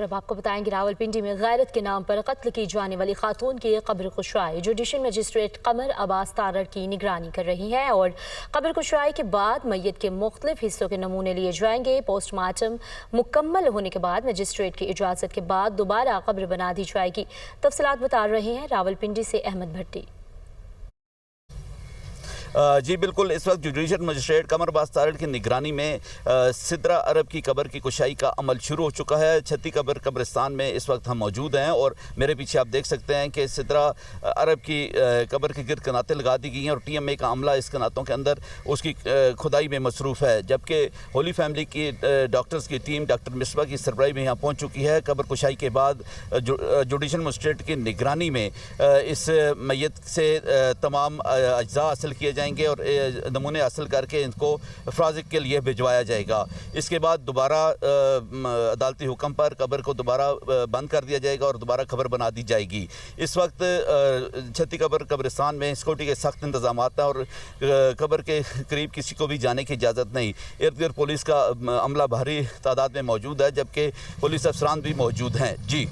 और अब आपको बताएंगे रावलपिंडी में गैरत के नाम पर कत्ल की जाने वाली खातून की कब्र कुशवाई जुडिशल मजिस्ट्रेट कमर अब्बास तारड़ की निगरानी कर रही है और कब्र कुशवाई के बाद मैयत के मुख्तलिफ हिस्सों के नमूने लिए जाएंगे। पोस्टमार्टम मुकम्मल होने के बाद मजिस्ट्रेट की इजाज़त के बाद दोबारा कब्र बना दी जाएगी। तफसीलात बता रहे हैं रावलपिंडी से अहमद भट्टी। जी बिल्कुल, इस वक्त जुडिशल मजिस्ट्रेट कमर अब्बास तारड़ की निगरानी में सिद्रा अरब की कब्र की कुशाई का अमल शुरू हो चुका है। छत्ती कब्र कब्रिस्तान में इस वक्त हम मौजूद हैं और मेरे पीछे आप देख सकते हैं कि सिद्रा अरब की कब्र के गिर्द कनातें लगा दी गई हैं और TMA का अमला इस कनातों के अंदर उसकी खुदाई में मसरूफ़ है, जबकि होली फैमिली की डॉक्टर्स की टीम डॉक्टर मिसबा की सरबराही में यहाँ पहुँच चुकी है। कब्र कुशाई के बाद जुडिशल मजिस्ट्रेट की निगरानी में इस मैयत से तमाम अज्जा हासिल किए जाएंगे और नमूने हासिल करके इनको फराजिक के लिए भिजवाया जाएगा। इसके बाद दोबारा अदालती हुक्म पर कब्र को दोबारा बंद कर दिया जाएगा और दोबारा कब्र बना दी जाएगी। इस वक्त छत्ती कब्र कब्रिस्तान में सिक्योरिटी के सख्त इंतजाम हैं और कब्र के करीब किसी को भी जाने की इजाज़त नहीं। इर्द गिर्द पुलिस का अमला भारी तादाद में मौजूद है, जबकि पुलिस अफसरान भी मौजूद हैं। जी।